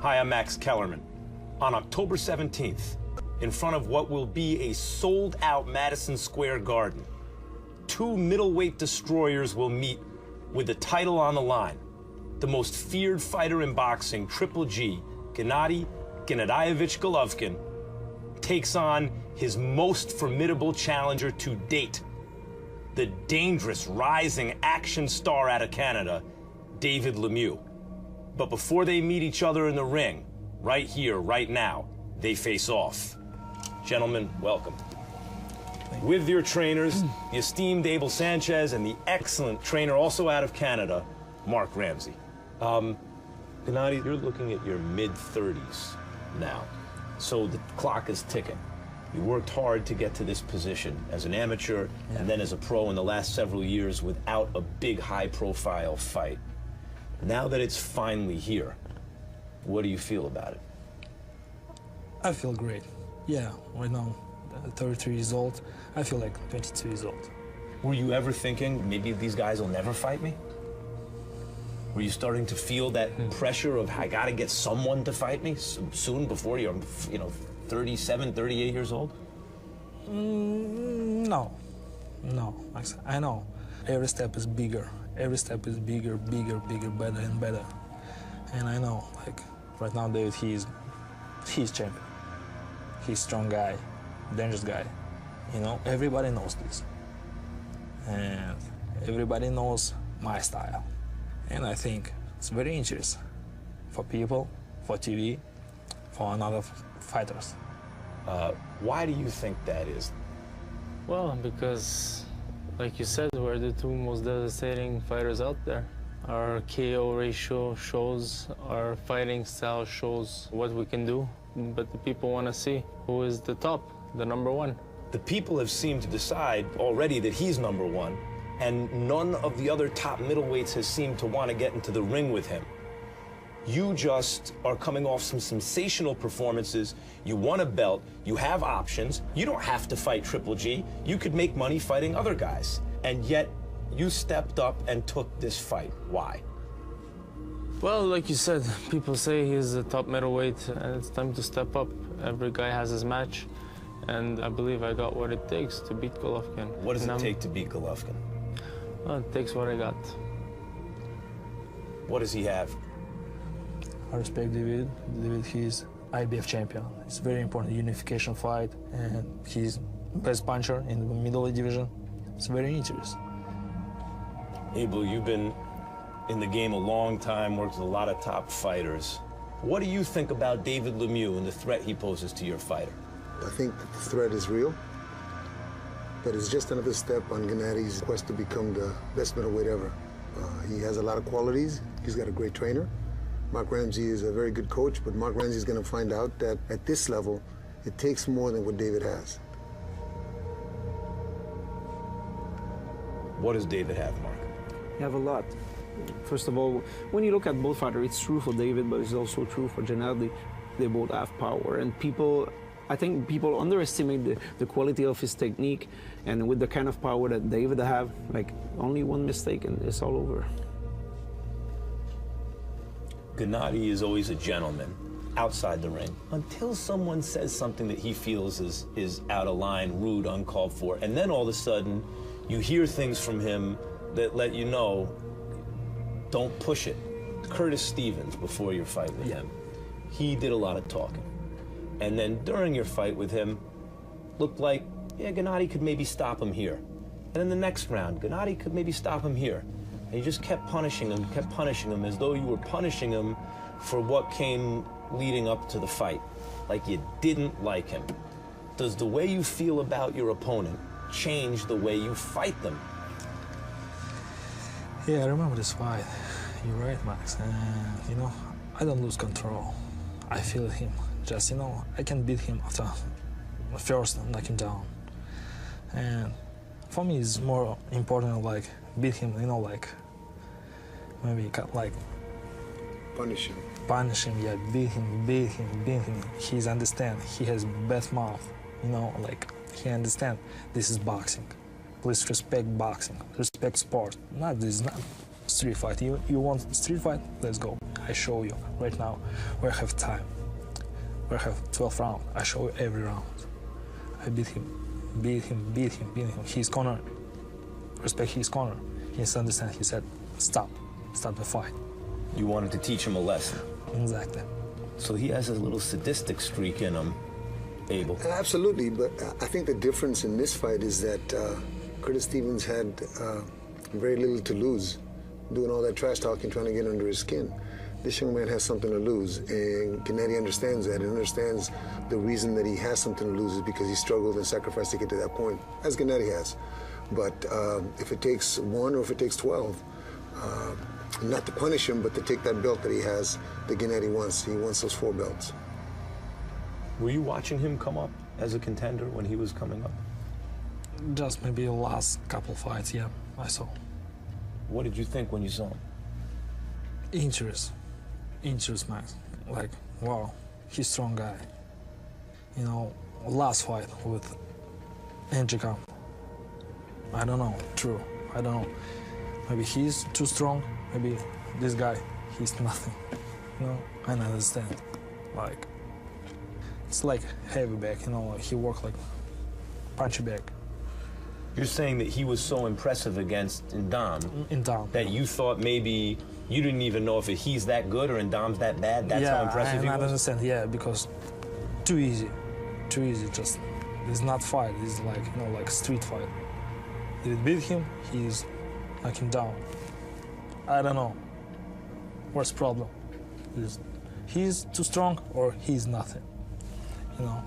Hi, I'm Max Kellerman. On October 17th, in front of what will be a sold-out Madison Square Garden, two middleweight destroyers will meet with the title on the line. The most feared fighter in boxing, Triple G, Gennady Golovkin, takes on his most formidable challenger to date, the dangerous, rising action star out of Canada, David Lemieux. But before they meet each other in the ring, right here, right now, they face off. Gentlemen, welcome. With your trainers, the esteemed Abel Sanchez and the excellent trainer, also out of Canada, Mark Ramsey. Gennady, you're looking at your mid-30s now, so the clock is ticking. You worked hard to get to this position as an amateur and then as a pro in the last several years without a big, high-profile fight. Now that it's finally here, what do you feel about it? I feel great. Yeah, right now, 33 years old. I feel like 22 years old. Were you ever thinking, maybe these guys will never fight me? Were you starting to feel that pressure of, I gotta get someone to fight me soon before you're, 37, 38 years old? No. I know. Every step is bigger. Every step is bigger, better and better. And I know, like, right now, David, he's champion. He's strong guy, dangerous guy. Everybody knows this. And everybody knows my style. And I think it's very interesting for people, for TV, for another fighters. Why do you think that is? Well, because, like you said, we're the two most devastating fighters out there. Our KO ratio shows, our fighting style shows what we can do, but the people want to see who is the top, the number one. The people have seemed to decide already that he's number one, and none of the other top middleweights has seemed to want to get into the ring with him. You just are coming off some sensational performances. You won a belt, you have options. You don't have to fight Triple G. You could make money fighting other guys. And yet, you stepped up and took this fight. Why? Well, like you said, people say he's the top middleweight, and it's time to step up. Every guy has his match, and I believe I got what it takes to beat Golovkin. What does it take to beat Golovkin? Well, it takes what I got. What does he have? I respect David. David, he's IBF champion. It's a very important unification fight, and he's best puncher in the middleweight division. It's very interesting. Abel, you've been in the game a long time, worked with a lot of top fighters. What do you think about David Lemieux and the threat he poses to your fighter? I think that the threat is real, but it's just another step on Gennady's quest to become the best middleweight ever. He has a lot of qualities. He's got a great trainer. Mark Ramsey is a very good coach, but Mark Ramsey is going to find out that at this level, it takes more than what David has. What does David have, Mark? You have a lot. First of all, when you look at both fighters, it's true for David, but it's also true for Gennady. They both have power, and I think people underestimate the quality of his technique, and with the kind of power that David have, like only one mistake and it's all over. Gennady is always a gentleman outside the ring until someone says something that he feels is out of line, rude, uncalled for, and then all of a sudden you hear things from him that let you know, don't push it. Curtis Stevens, before your fight with him, he did a lot of talking. And then during your fight with him, looked like, yeah, Gennady could maybe stop him here. And in the next round, Gennady could maybe stop him here. And you just kept punishing him as though you were punishing him for what came leading up to the fight. Like you didn't like him. Does the way you feel about your opponent change the way you fight them? Yeah, I remember this fight. You're right, Max. And, I don't lose control. I feel him. Just, I can beat him after first knock him down. And for me, it's more important, like, beat him, maybe, like... Punish him. Punish him, yeah, beat him. He's understand. He has best mouth, he understand this is boxing. Please respect boxing, respect sport. This is not street fight. You want street fight? Let's go. I show you right now. We have time. We have 12 rounds. I show you every round. I beat him. His corner. Respect his corner. He understand. He said, stop the fight. You wanted to teach him a lesson. Exactly. So he has a little sadistic streak in him, Abel. Absolutely, but I think the difference in this fight is that Curtis Stevens had very little to lose, doing all that trash talking, trying to get under his skin. This young man has something to lose, and Gennady understands that, and understands the reason that he has something to lose is because he struggled and sacrificed to get to that point, as Gennady has. But if it takes 1 or if it takes 12, not to punish him, but to take that belt that he has, that Gennady wants. He wants those 4 belts. Were you watching him come up as a contender when he was coming up? Just maybe the last couple fights, yeah, I saw. What did you think when you saw him? Interest, man. Like, wow, he's a strong guy. You know, last fight with Angelica, I don't know, true, I don't know. Maybe he's too strong, maybe this guy, he's nothing. You know, I understand. Like, it's like heavy back, you know, like he worked like punchy back. You're saying that he was so impressive against Ndam that you thought maybe you didn't even know if he's that good or Ndam's that bad? That's how impressive he was? I understand, yeah, because too easy, just, it's not fight, it's like, you know, like street fight. If it beat him, he's knock him down. I don't know. What's the problem? He's too strong or he's nothing, you know?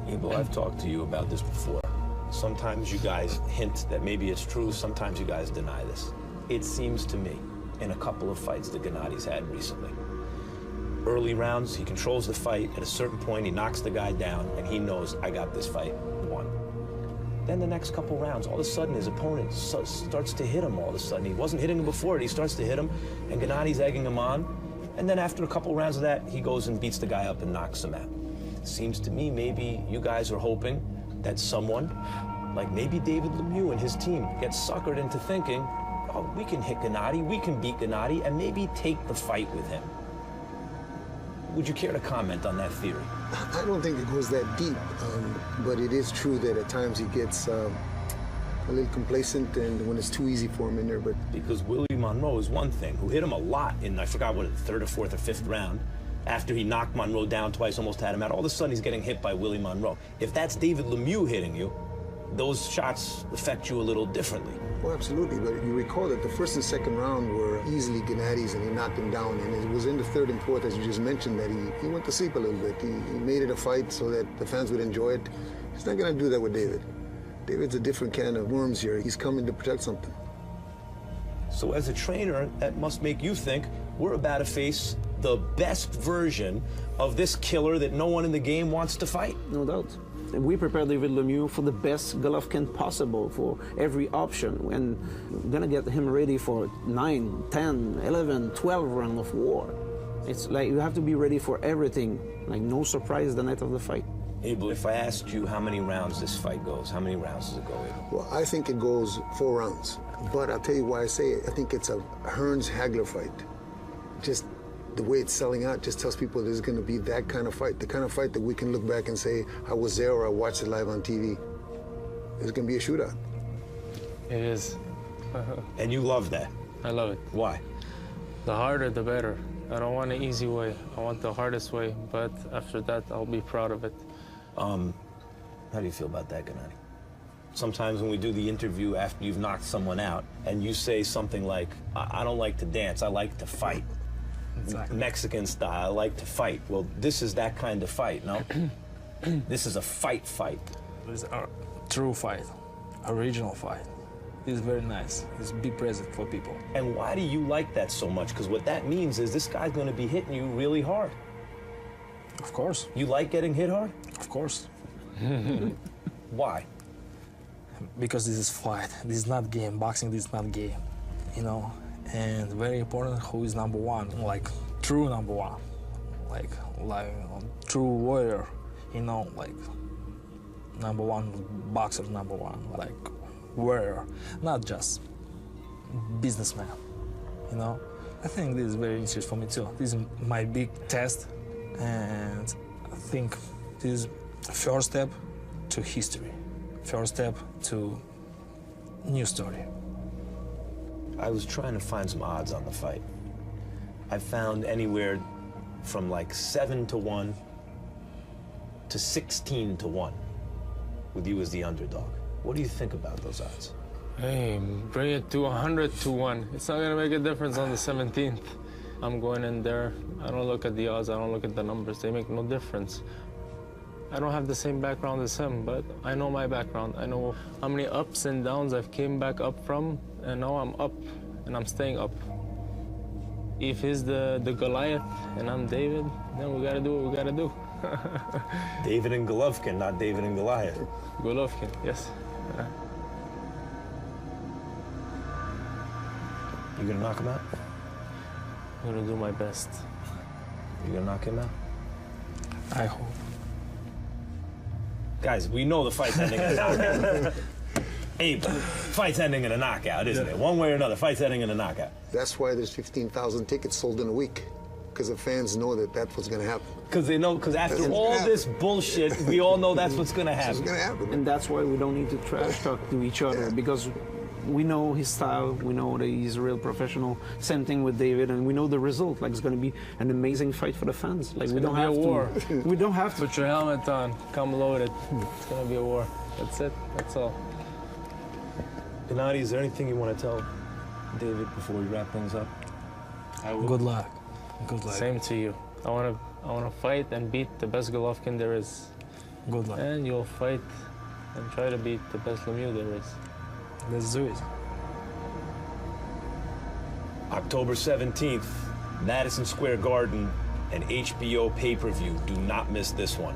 Abel, I've talked to you about this before. Sometimes you guys hint that maybe it's true, sometimes you guys deny this. It seems to me, in a couple of fights that Gennady's had recently, early rounds, he controls the fight. At a certain point, he knocks the guy down, and he knows, I got this fight won. Then the next couple rounds, all of a sudden, his opponent starts to hit him all of a sudden. He wasn't hitting him before, he starts to hit him, and Gennady's egging him on. And then after a couple rounds of that, he goes and beats the guy up and knocks him out. Seems to me maybe you guys are hoping that someone, like maybe David Lemieux and his team, gets suckered into thinking, oh, we can hit Gennady, we can beat Gennady, and maybe take the fight with him. Would you care to comment on that theory? I don't think it goes that deep, but it is true that at times he gets a little complacent and when it's too easy for him in there. But because Willie Monroe is one thing, who hit him a lot in, I forgot what, the 3rd or 4th or 5th round, after he knocked Monroe down twice, almost had him out. All of a sudden, he's getting hit by Willie Monroe. If that's David Lemieux hitting you, those shots affect you a little differently. Well, absolutely, but you recall that the 1st and 2nd round were easily Gennady's, and he knocked him down. And it was in the 3rd and 4th, as you just mentioned, that he went to sleep a little bit. He made it a fight so that the fans would enjoy it. He's not going to do that with David. David's a different can of worms here. He's coming to protect something. So as a trainer, that must make you think we're about to face the best version of this killer that no one in the game wants to fight. No doubt. We prepare David Lemieux for the best Golovkin possible, for every option, and we're gonna get him ready for 9, 10, 11, 12 rounds of war. It's like you have to be ready for everything, like no surprise the night of the fight. Abel, if I asked you how many rounds this fight goes, how many rounds does it go, Abel? Well, I think it goes 4 rounds, but I'll tell you why I say it. I think it's a Hearns-Hagler fight. Just the way it's selling out just tells people there's going to be that kind of fight, the kind of fight that we can look back and say, I was there or I watched it live on TV. It's going to be a shootout. It is. And you love that. I love it. Why? The harder, the better. I don't want an easy way. I want the hardest way, but after that, I'll be proud of it. How do you feel about that, Gennady? Sometimes when we do the interview after you've knocked someone out, and you say something like, I don't like to dance, I like to fight. Exactly. Mexican style, I like to fight. Well, this is that kind of fight, no? This is a fight. It's a true fight, original fight. It's very nice. It's a big present for people. And why do you like that so much? Because what that means is this guy's going to be hitting you really hard. Of course. You like getting hit hard? Of course. Why? Because this is fight. This is not game. Boxing, this is not game. You know? And very important who is number one, like true number one. Like true warrior, you know, like number one boxer, number one, like warrior, not just businessman, you know? I think this is very interesting for me too. This is my big test, and I think this is first step to history, first step to new story. I was trying to find some odds on the fight. I found anywhere from like 7-1 to 16-1 with you as the underdog. What do you think about those odds? Hey, bring it to 100-1. It's not gonna make a difference on the 17th. I'm going in there. I don't look at the odds. I don't look at the numbers. They make no difference. I don't have the same background as him, but I know my background. I know how many ups and downs I've came back up from, and now I'm up, and I'm staying up. If he's the Goliath and I'm David, then we gotta do what we gotta do. David and Golovkin, not David and Goliath. Golovkin, yes. You gonna knock him out? I'm gonna do my best. You gonna knock him out? I hope. Guys, we know the fight's ending in a knockout. Abe, fight's ending in a knockout, isn't it? One way or another, fight's ending in a knockout. That's why there's 15,000 tickets sold in a week, because the fans know that that's what's going to happen. Because they know, because after That's what's all gonna this happen. bullshit, we all know that's what's gonna That's what's happen. going to happen. And that's why we don't need to trash talk to each other, because we know his style, we know that he's a real professional. Same thing with David, and we know the result. Like, it's going to be an amazing fight for the fans. Like, we don't gonna have be a war. to. We don't have to. Put your helmet on, come loaded. It's gonna be a war. That's it, that's all. Gennady, is there anything you want to tell David before we wrap things up? Good luck. Good luck. Same to you. I wanna fight and beat the best Golovkin there is. Good luck. And you'll fight and try to beat the best Lemieux there is. Let's do it. October 17th, Madison Square Garden, and HBO pay-per-view. Do not miss this one.